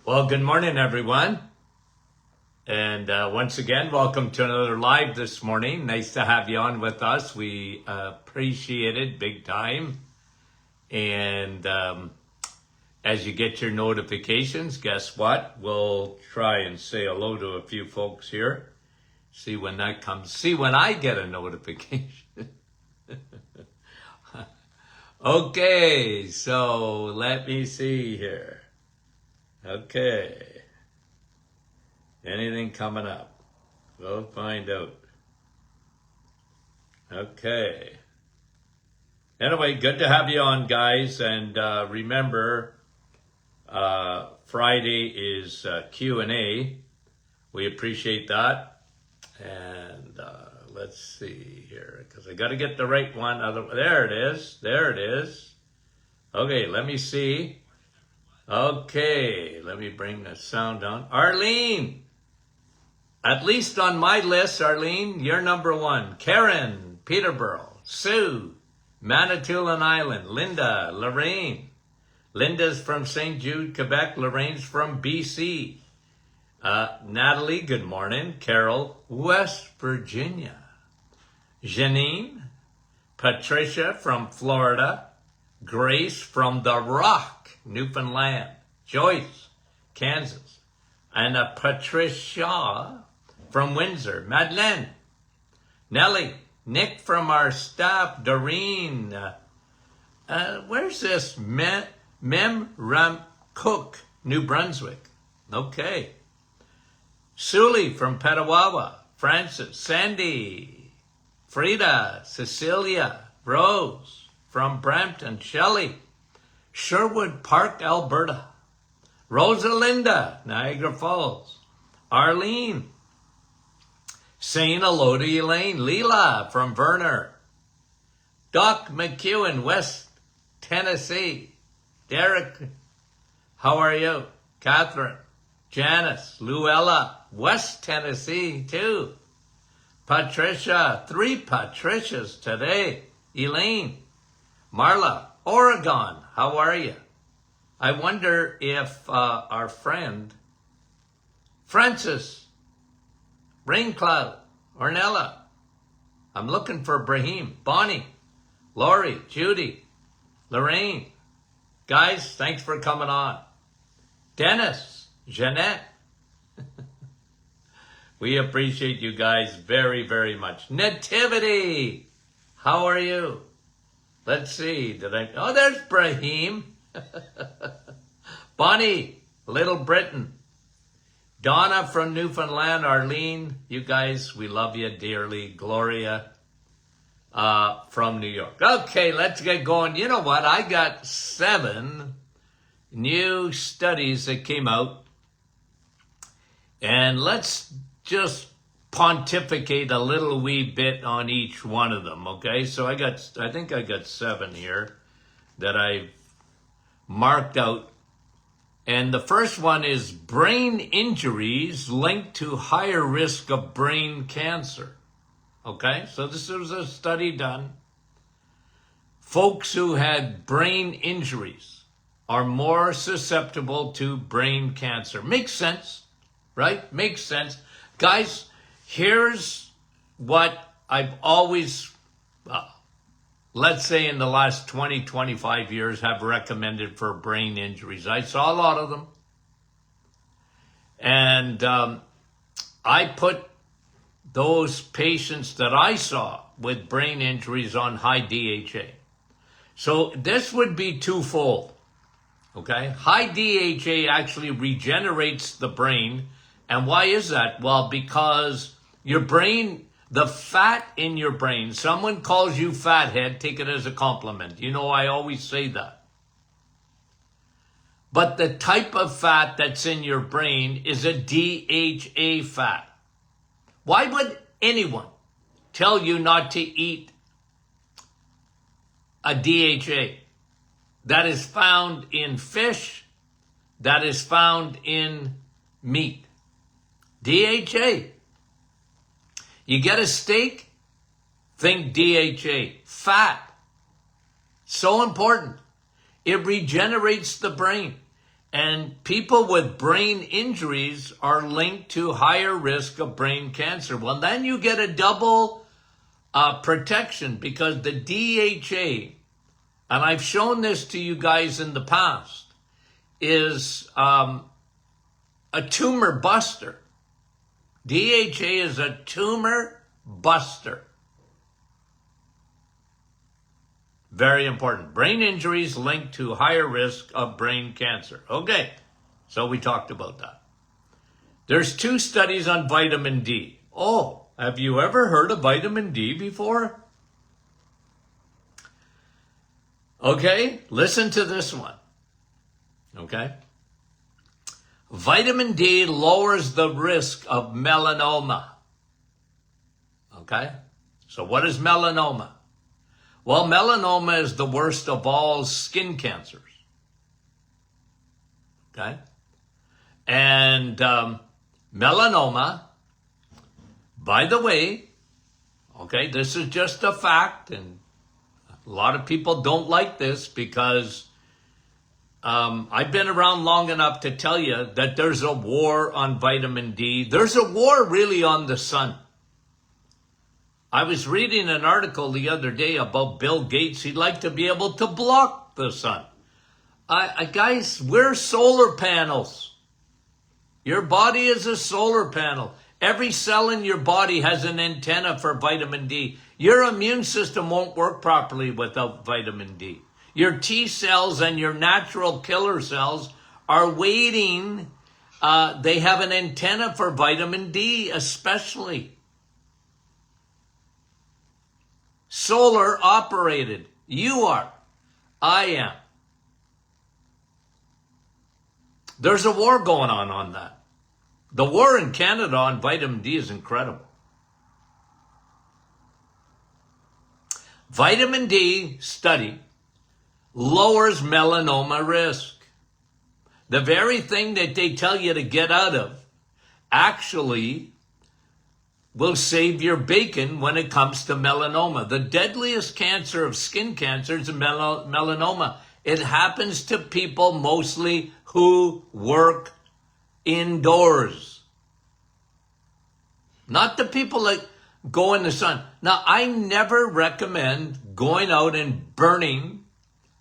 Well, good morning, everyone. And once again, welcome to another live this morning. Nice to have you on with us. We appreciate it big time. And as you get your notifications, guess what? We'll try and say hello to a few folks here. See when that comes. See when I get a notification. Okay, so let me see here. Okay. Anything coming up? We'll find out. Okay. Anyway, good to have you on, guys. And remember, Friday is Q&A. We appreciate that. And let's see here, because I got to get the right one. There it is. There it is. Okay, let me see. Okay, let me bring the sound down. Arlene! At least on my list, Arlene, you're number one. Karen, Peterborough. Sue, Manitoulin Island. Linda, Lorraine. Linda's from St. Jude, Quebec. Lorraine's from BC. Natalie, good morning. Carol, West Virginia. Janine, Patricia from Florida. Grace from The Rock, Newfoundland. Joyce, Kansas. And Patricia from Windsor. Madeleine, Nellie, Nick from our staff. Doreen, where's this? Mem Ram Cook, New Brunswick. Okay. Suli from Petawawa. Francis, Sandy, Frida, Cecilia, Rose from Brampton. Shelley, Sherwood Park, Alberta. Rosalinda, Niagara Falls. Arlene, saying hello to Elaine. Leela from Verner. Doc McEwen, West Tennessee. Derek, how are you? Catherine, Janice, Luella, West Tennessee too. Patricia, 3 Patricias today. Elaine, Marla, Oregon, how are you? I wonder if our friend Francis, Raincloud, Ornella, I'm looking for Brahim, Bonnie, Lori, Judy, Lorraine. Guys, thanks for coming on. Dennis, Jeanette. We appreciate you guys very, very much. Nativity, how are you? Let's see, oh, there's Brahim. Bonnie, Little Britain. Donna from Newfoundland. Arlene, you guys, we love you dearly. Gloria from New York. Okay, let's get going. You know what? I got 7 new studies that came out. And let's just pontificate a little wee bit on each one of them, okay? So I think I got 7 here that I've marked out. And the first one is brain injuries linked to higher risk of brain cancer. Okay, so this was a study done. Folks who had brain injuries are more susceptible to brain cancer. Makes sense, right? Makes sense. Guys, here's what I've always, let's say in the last 20, 25 years, have recommended for brain injuries. I saw a lot of them. And I put those patients that I saw with brain injuries on high DHA. So this would be twofold, okay? High DHA actually regenerates the brain. And why is that? Well, because your brain, the fat in your brain, someone calls you fathead, take it as a compliment. You know, I always say that. But the type of fat that's in your brain is a DHA fat. Why would anyone tell you not to eat a DHA? That is found in fish, that is found in meat. DHA. You get a steak, think DHA. Fat. So important. It regenerates the brain. And people with brain injuries are linked to higher risk of brain cancer. Well, then you get a double protection, because the DHA, and I've shown this to you guys in the past, is a tumor buster. DHA is a tumor buster. Very important. Brain injuries linked to higher risk of brain cancer. Okay, so we talked about that. There's 2 studies on vitamin D. Oh, have you ever heard of vitamin D before? Okay, listen to this one. Okay? Vitamin D lowers the risk of melanoma. Okay? So what is melanoma? Well, melanoma is the worst of all skin cancers. Okay? And melanoma, by the way, okay, this is just a fact, and a lot of people don't like this because I've been around long enough to tell you that there's a war on vitamin D. There's a war really on the sun. I was reading an article the other day about Bill Gates. He'd like to be able to block the sun. Guys, we're solar panels. Your body is a solar panel. Every cell in your body has an antenna for vitamin D. Your immune system won't work properly without vitamin D. Your T cells and your natural killer cells are waiting. They have an antenna for vitamin D, especially. Solar operated. You are. I am. There's a war going on that. The war in Canada on vitamin D is incredible. Vitamin D study lowers melanoma risk. The very thing that they tell you to get out of actually will save your bacon when it comes to melanoma. The deadliest cancer of skin cancer is melanoma. It happens to people mostly who work indoors. Not the people that go in the sun. Now, I never recommend going out and burning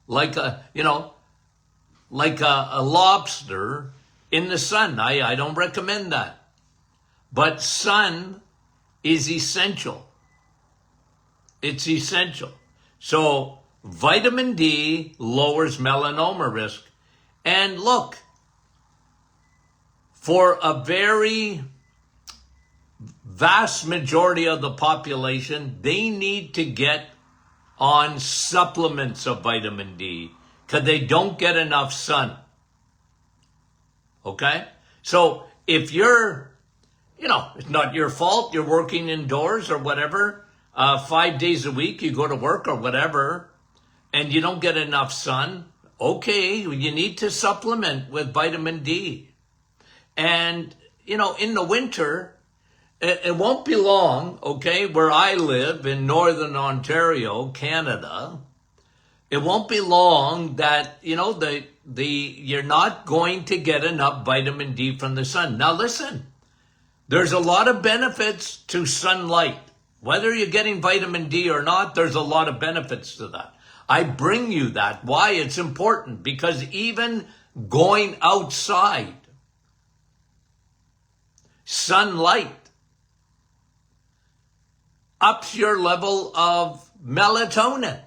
like a lobster in the sun. I don't recommend that. But sun is essential. It's essential. So vitamin D lowers melanoma risk. And look, for a very vast majority of the population, they need to get on supplements of vitamin D because they don't get enough sun. Okay? So if you're, it's not your fault, you're working indoors or whatever, 5 days a week, you go to work or whatever, and you don't get enough sun, okay, you need to supplement with vitamin D. And, in the winter, it won't be long, okay, where I live in Northern Ontario, Canada, it won't be long that, you're not going to get enough vitamin D from the sun. Now listen, there's a lot of benefits to sunlight. Whether you're getting vitamin D or not, there's a lot of benefits to that. I bring you that. Why? It's important because even going outside, sunlight ups your level of melatonin.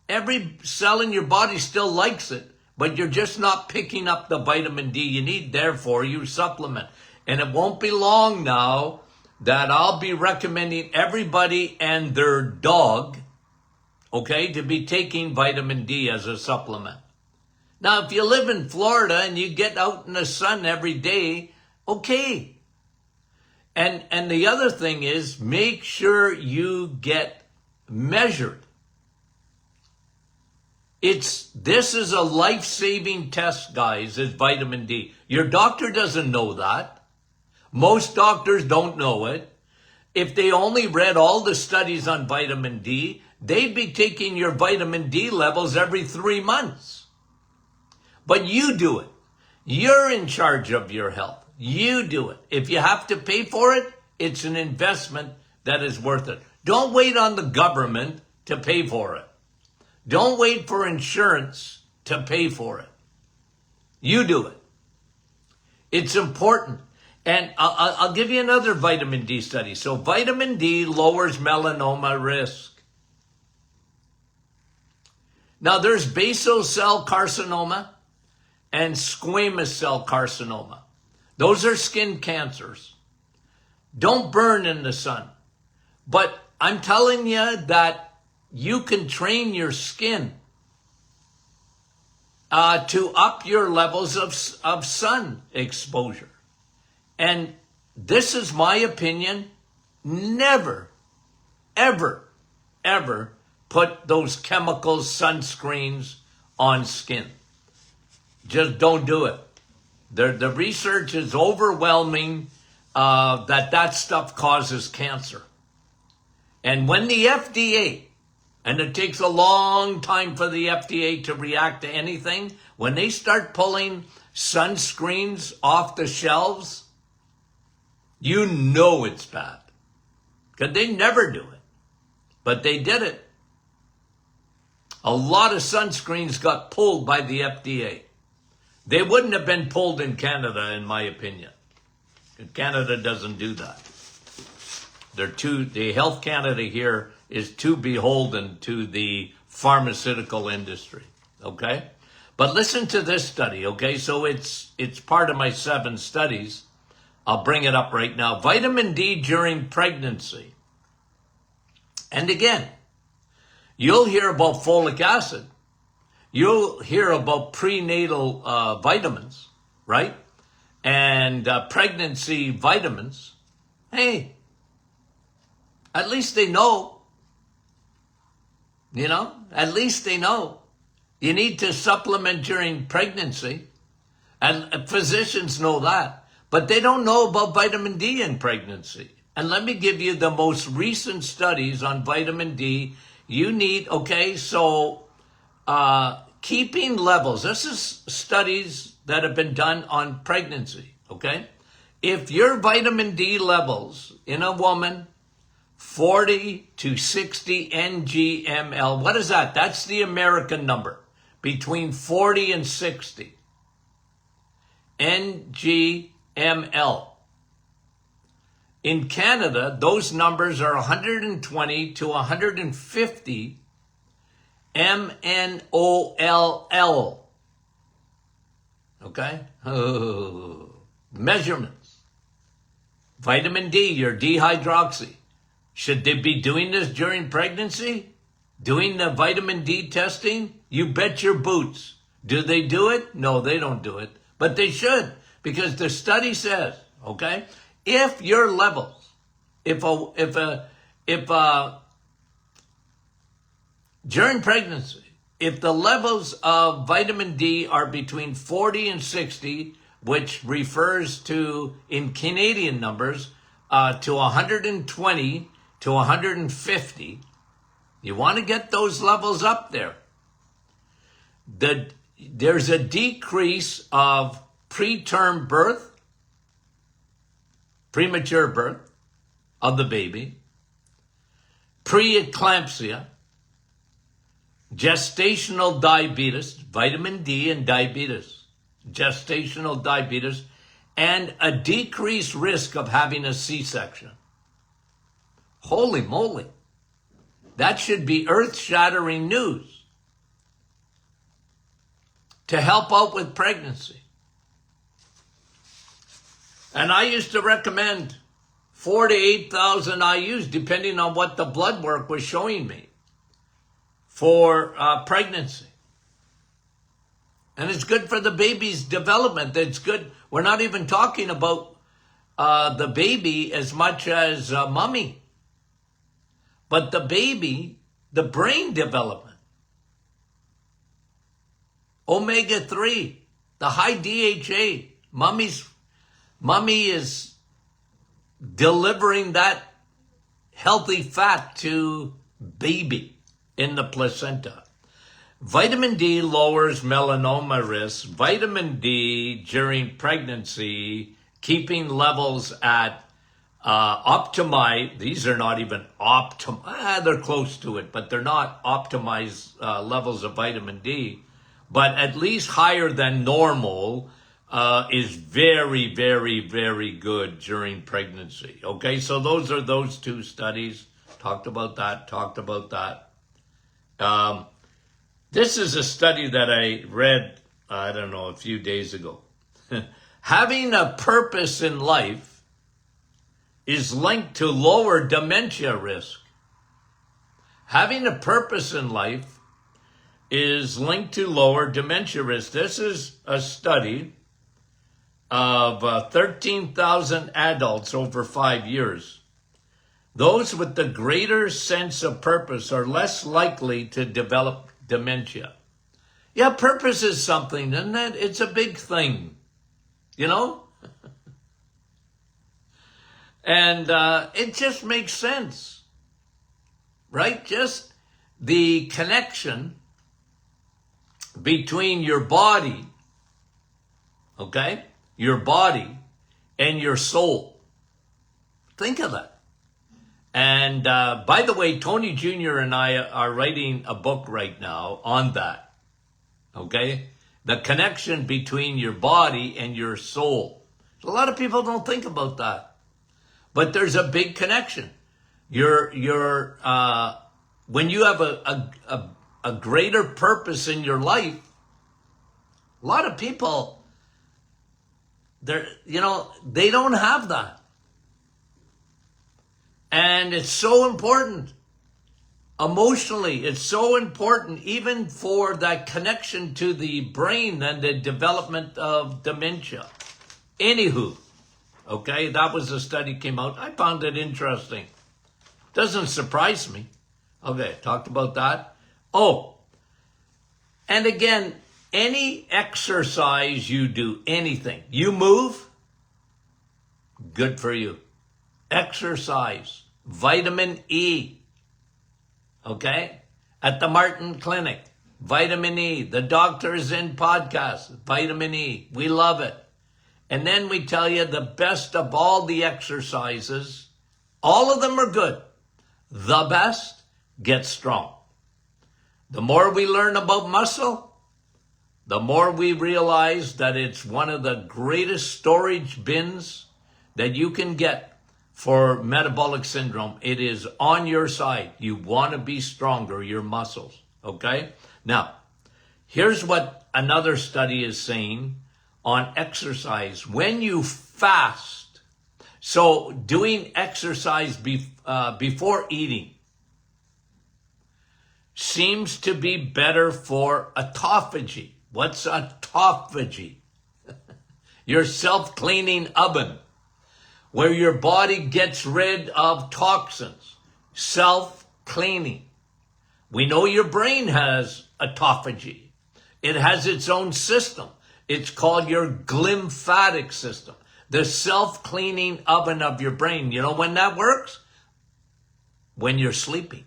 Every cell in your body still likes it, but you're just not picking up the vitamin D you need. Therefore, you supplement. And it won't be long now that I'll be recommending everybody and their dog, okay, to be taking vitamin D as a supplement. Now, if you live in Florida and you get out in the sun every day, okay. And the other thing is, make sure you get measured. This is a life-saving test, guys, is vitamin D. Your doctor doesn't know that. Most doctors don't know it. If they only read all the studies on vitamin D, they'd be taking your vitamin D levels every 3 months. But you do it. You're in charge of your health. You do it. If you have to pay for it, it's an investment that is worth it. Don't wait on the government to pay for it. Don't wait for insurance to pay for it. You do it. It's important. And I'll give you another vitamin D study. So vitamin D lowers melanoma risk. Now there's basal cell carcinoma and squamous cell carcinoma. Those are skin cancers. Don't burn in the sun. But I'm telling you that you can train your skin to up your levels of sun exposure. And this is my opinion. Never, ever, ever put those chemical sunscreens on skin. Just don't do it. The research is overwhelming that stuff causes cancer. And when the FDA, and it takes a long time for the FDA to react to anything, when they start pulling sunscreens off the shelves, you know it's bad. Because they never do it. But they did it. A lot of sunscreens got pulled by the FDA. They wouldn't have been pulled in Canada, in my opinion. Canada doesn't do that. The Health Canada here is too beholden to the pharmaceutical industry. Okay? But listen to this study, okay? So it's part of my 7 studies. I'll bring it up right now. Vitamin D during pregnancy. And again, you'll hear about folic acid. You'll hear about prenatal vitamins, right? And pregnancy vitamins. Hey, at least they know. You know, at least they know. You need to supplement during pregnancy. And physicians know that. But they don't know about vitamin D in pregnancy. And let me give you the most recent studies on vitamin D. You need, okay, so keeping levels. This is studies that have been done on pregnancy, okay? If your vitamin D levels in a woman, 40 to 60 ng/ml, what is that? That's the American number. Between 40 and 60 ng/ml. In Canada, those numbers are 120 to 150 mNOLL. Okay? Oh, measurements. Vitamin D, your dehydroxy. Should they be doing this during pregnancy? Doing the vitamin D testing? You bet your boots. Do they do it? No, they don't do it. But they should, because the study says, okay, if your levels, during pregnancy, if the levels of vitamin D are between 40 and 60, which refers to, in Canadian numbers, to 120 to 150, you want to get those levels up there. There's a decrease of preterm birth, premature birth of the baby, preeclampsia, gestational diabetes, vitamin D and diabetes, gestational diabetes, and a decreased risk of having a C-section. Holy moly. That should be earth-shattering news to help out with pregnancy. And I used to recommend 4,000 to 8,000 IUs, depending on what the blood work was showing me, for pregnancy. And it's good for the baby's development. It's good. We're not even talking about the baby as much as mommy. But the baby, the brain development. Omega-3, the high DHA. Mommy is delivering that healthy fat to baby in the placenta. Vitamin D lowers melanoma risk. Vitamin D during pregnancy, keeping levels at optimized. These are not even they're close to it, but they're not optimized levels of vitamin D. But at least higher than normal is very, very, very good during pregnancy. Okay, so those are those two studies. Talked about that. This is a study that I read, I don't know, a few days ago. Having a purpose in life is linked to lower dementia risk. Having a purpose in life is linked to lower dementia risk. This is a study of 13,000 adults over 5 years. Those with the greater sense of purpose are less likely to develop dementia. Yeah, purpose is something, isn't it? It's a big thing, you know? And it just makes sense, right? Just the connection between your body, okay? Your body and your soul. Think of that. And by the way, Tony Jr. and I are writing a book right now on that. Okay? The connection between your body and your soul. A lot of people don't think about that. But there's a big connection. When you have a greater purpose in your life, a lot of people, they don't have that. And it's so important. Emotionally, it's so important, even for that connection to the brain and the development of dementia. Anywho, okay, that was a study came out. I found it interesting. Doesn't surprise me. Okay, talked about that. Oh, and again, any exercise you do, anything, you move, good for you. Exercise, vitamin E, okay? At the Martin Clinic, vitamin E. The Doctors In podcast, vitamin E. We love it. And then we tell you the best of all the exercises. All of them are good. The best, get strong. The more we learn about muscle, the more we realize that it's one of the greatest storage bins that you can get for metabolic syndrome. It is on your side. You want to be stronger, your muscles, okay? Now, here's what another study is saying on exercise. When you fast, so doing exercise before eating seems to be better for autophagy. What's autophagy? Your self-cleaning oven, where your body gets rid of toxins, self-cleaning. We know your brain has autophagy. It has its own system. It's called your glymphatic system, the self-cleaning oven of your brain. You know when that works? When you're sleeping.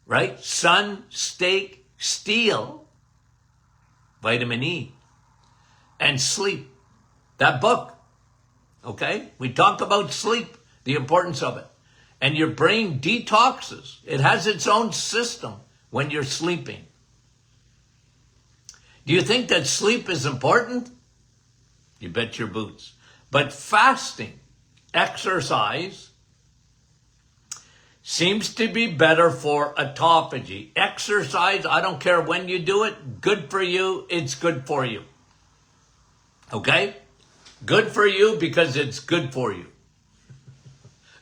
Right? Sun, steak, steel, vitamin E, and sleep. That book. Okay? We talk about sleep, the importance of it. And your brain detoxes. It has its own system when you're sleeping. Do you think that sleep is important? You bet your boots. But fasting, exercise, seems to be better for autophagy. Exercise, I don't care when you do it, good for you, it's good for you. Okay? Good for you because it's good for you.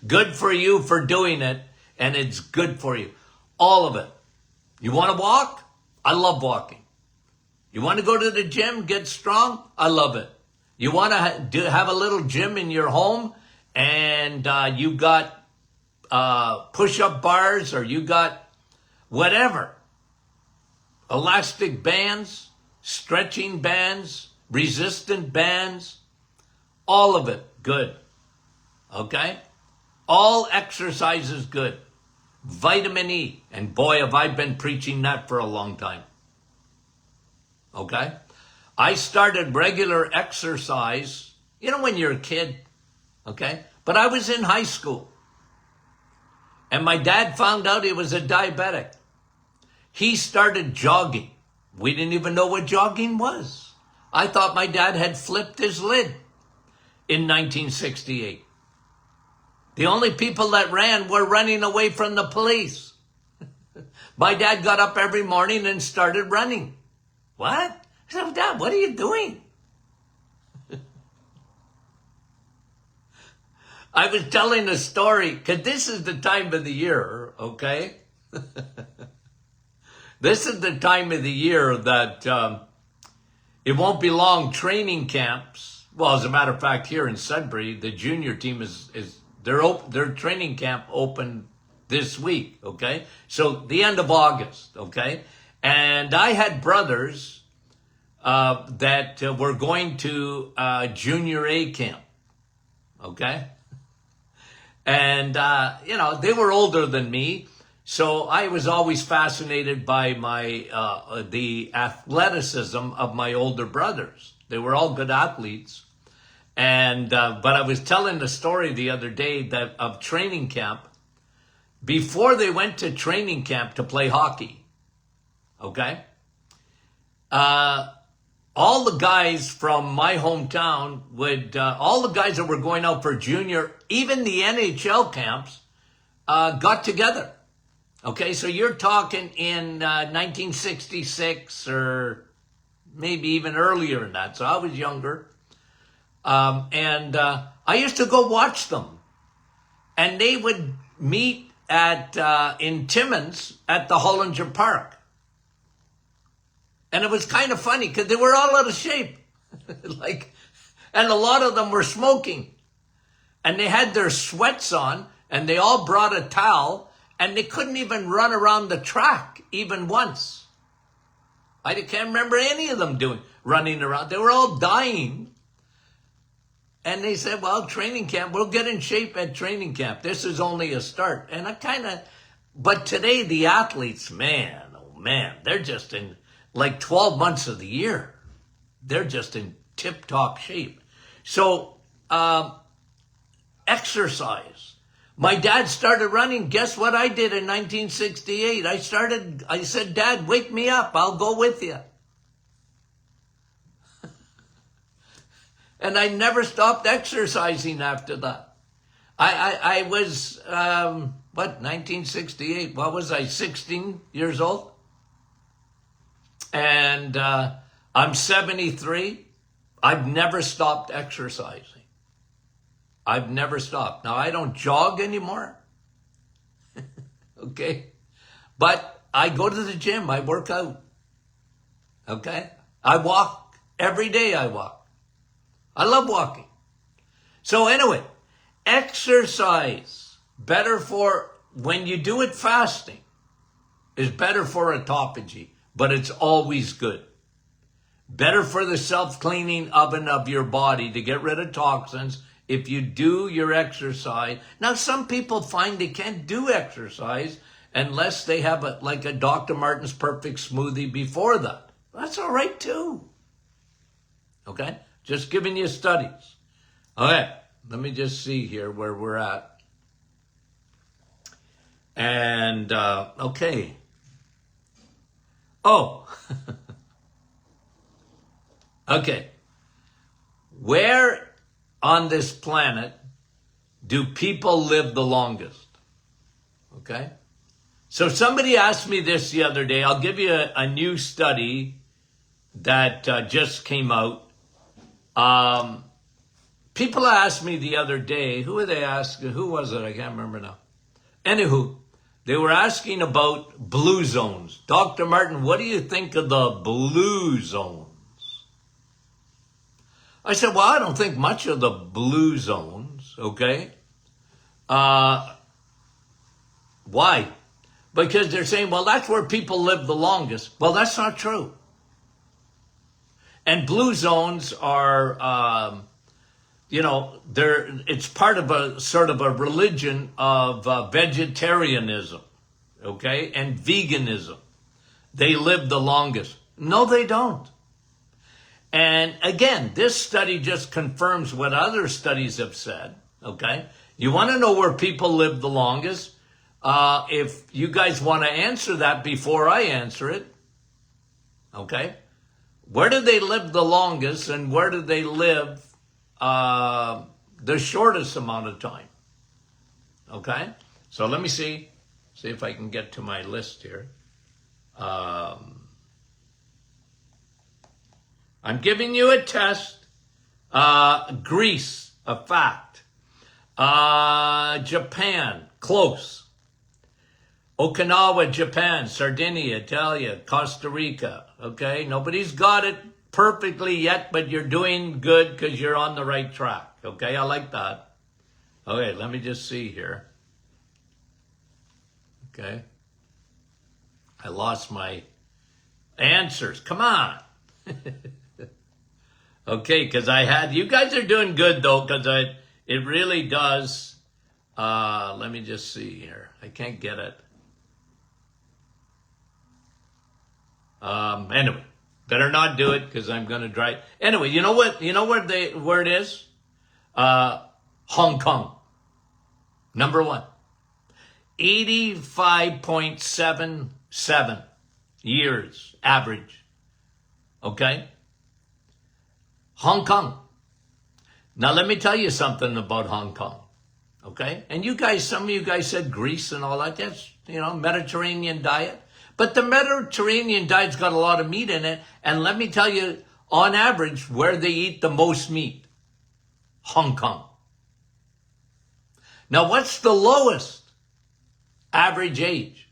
Good for you for doing it, and it's good for you. All of it. You want to walk? I love walking. You want to go to the gym, get strong? I love it. You want to have a little gym in your home, and you got push-up bars, or you got whatever. Elastic bands, stretching bands, resistant bands, all of it good. Okay? All exercise is good. Vitamin E. And boy, have I been preaching that for a long time. Okay? I started regular exercise, when you're a kid, okay? But I was in high school. And my dad found out he was a diabetic. He started jogging. We didn't even know what jogging was. I thought my dad had flipped his lid in 1968. The only people that ran were running away from the police. My dad got up every morning and started running. What? I said, Dad, what are you doing? I was telling a story, because this is the time of the year, okay? This is the time of the year that it won't be long. Training camps, well, as a matter of fact, here in Sudbury, the junior team is their training camp opened this week, okay? So the end of August, okay? And I had brothers that were going to junior A camp, okay? And, they were older than me. So I was always fascinated by the athleticism of my older brothers. They were all good athletes. And, but I was telling the story the other day of training camp. Before they went to training camp to play hockey, okay? All the guys from my hometown all the guys that were going out for junior, even the NHL camps, got together. Okay, so you're talking in 1966 or maybe even earlier than that. So I was younger. And I used to go watch them. And they would meet in Timmins at the Hollinger Park. And it was kind of funny because they were all out of shape. And a lot of them were smoking. And they had their sweats on and they all brought a towel and they couldn't even run around the track even once. I can't remember any of them running around. They were all dying. And they said, well, training camp, we'll get in shape at training camp. This is only a start. And but today the athletes, man, oh man, they're just in 12 months of the year. They're just in tip-top shape. So, exercise. My dad started running. Guess what I did in 1968? I said, Dad, wake me up. I'll go with you. And I never stopped exercising after that. I was, 1968? What was I, 16 years old? And I'm 73. I've never stopped exercising. I've never stopped. Now, I don't jog anymore. Okay? But I go to the gym. I work out. Okay? I walk. Every day I walk. I love walking. So anyway, exercise, better for, when you do it fasting, is better for autophagy, but it's always good. Better for the self-cleaning oven of your body to get rid of toxins if you do your exercise. Now, some people find they can't do exercise unless they have a Dr. Martin's Perfect Smoothie before that. That's all right too. Okay? Just giving you studies. All right. Let me just see here where we're at. And, okay. Oh. Okay. Where on this planet do people live the longest? Okay. So somebody asked me this the other day. I'll give you a new study that just came out. People asked me the other day, who were they asking? Who was it? I can't remember now. Anywho, they were asking about blue zones. Dr. Martin, what do you think of the blue zones? I said, well, I don't think much of the blue zones, okay? Why? Because they're saying, well, that's where people live the longest. Well, that's not true. And blue zones are, it's part of a sort of a religion of vegetarianism, okay, and veganism. They live the longest. No, they don't. And again, this study just confirms what other studies have said, okay? You want to know where people live the longest? If you guys want to answer that before I answer it, okay? Where do they live the longest and where do they live the shortest amount of time? Okay? So let me see if I can get to my list here. I'm giving you a test. Greece, a fact. Japan, close. Okinawa, Japan, Sardinia, Italia, Costa Rica. Okay, nobody's got it perfectly yet, but you're doing good because you're on the right track. Okay, I like that. Okay, let me just see here. Okay. I lost my answers. Come on. Okay, because you guys are doing good though, because it really does. Let me just see here. I can't get it. Anyway, better not do it because I'm going to drive. Anyway, you know what? You know where it is? Hong Kong. Number one. 85.77 years average. Okay? Hong Kong. Now let me tell you something about Hong Kong. Okay? And you guys, some of you guys said Greece and all that. That's, Mediterranean diet. But the Mediterranean diet's got a lot of meat in it. And let me tell you, on average, where they eat the most meat. Hong Kong. Now what's the lowest average age?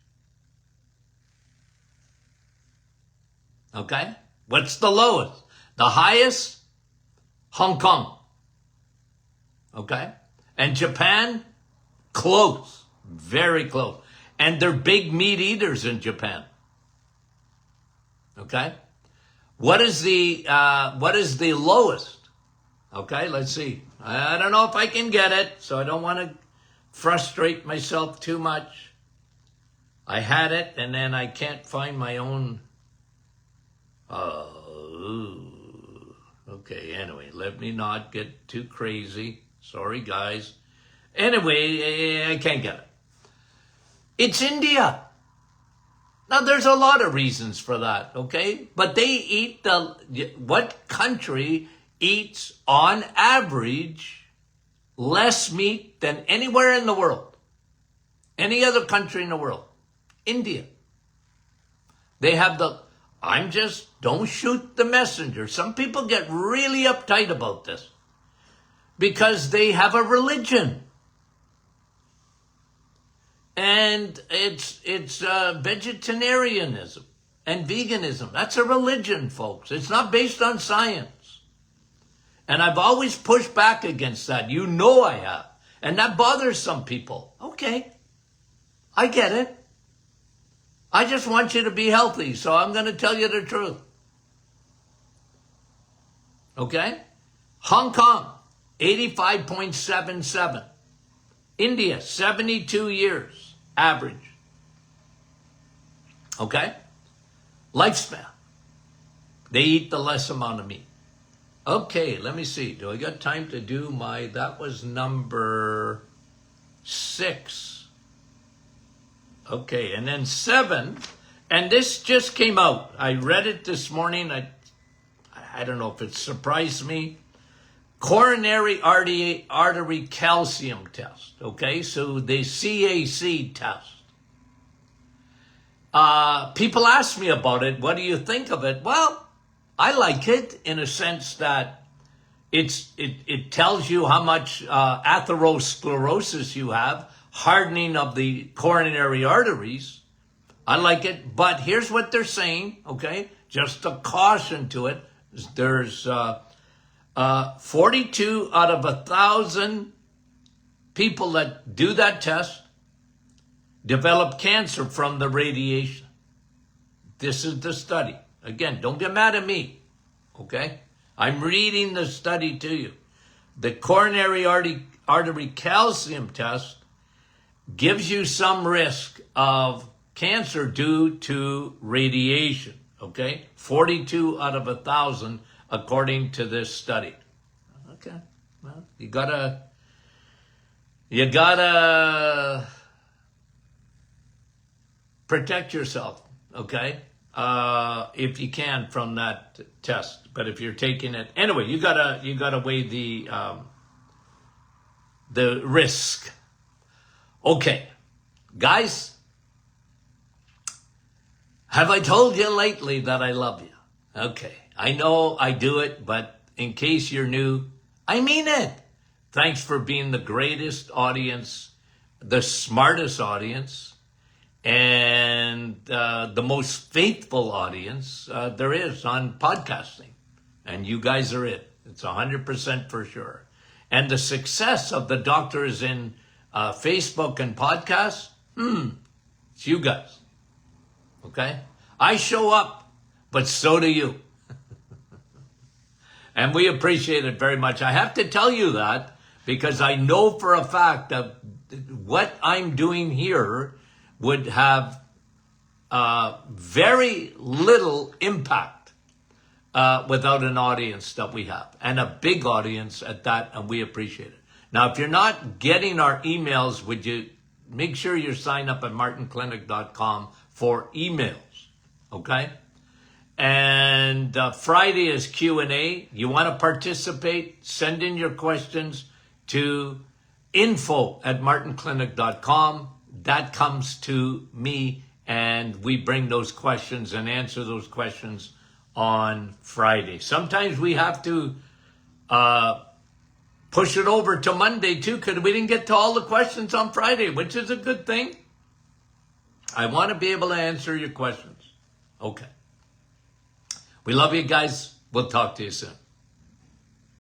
Okay? What's the lowest? The highest? Hong Kong. Okay? And Japan? Close. Very close. And they're big meat eaters in Japan. Okay? What is the lowest? Okay, let's see. I don't know if I can get it, so I don't want to frustrate myself too much. I had it, and then I can't find my own. Okay, anyway, let me not get too crazy. Sorry, guys. Anyway, I can't get it. It's India. Now, there's a lot of reasons for that, okay? But they eat what country eats, on average, less meat than anywhere in the world? Any other country in the world? India. They have don't shoot the messenger. Some people get really uptight about this because they have a religion. And it's vegetarianism and veganism. That's a religion, folks. It's not based on science. And I've always pushed back against that. You know I have. And that bothers some people. Okay. I get it. I just want you to be healthy, so I'm going to tell you the truth. Okay? Hong Kong, 85.77. India, 72 years, average. Okay? Lifespan. They eat the less amount of meat. Okay, let me see. Do I got time to do that was number 6. Okay, and then 7, and this just came out. I read it this morning. I don't know if it surprised me. Coronary artery calcium test. Okay, so the CAC test. People ask me about it. What do you think of it? Well, I like it in a sense that it tells you how much atherosclerosis you have, hardening of the coronary arteries. I like it, but here's what they're saying, okay? Just a caution to it. There's 42 out of 1,000 people that do that test develop cancer from the radiation. This is the study. Again, don't get mad at me, okay? I'm reading the study to you. The coronary artery calcium test gives you some risk of cancer due to radiation. Okay, 42 out of 1,000 according to this study. Okay, well, you gotta protect yourself, okay? If you can from that test. But if you're taking it anyway, you gotta weigh the risk. Okay, guys, have I told you lately that I love you? Okay, I know I do it, but in case you're new, I mean it. Thanks for being the greatest audience, the smartest audience, and the most faithful audience there is on podcasting. And you guys are it. It's 100% for sure. And the success of the doctors in Facebook and podcasts, it's you guys. Okay? I show up, but so do you. And we appreciate it very much. I have to tell you that because I know for a fact that what I'm doing here would have very little impact without an audience that we have, and a big audience at that, and we appreciate it. Now, if you're not getting our emails, would you make sure you sign up at martinclinic.com for emails, okay? And Friday is Q&A. You want to participate? Send in your questions to info@martinclinic.com. That comes to me, and we bring those questions and answer those questions on Friday. Sometimes we have to push it over to Monday too, because we didn't get to all the questions on Friday, which is a good thing. I want to be able to answer your questions. Okay. We love you guys. We'll talk to you soon.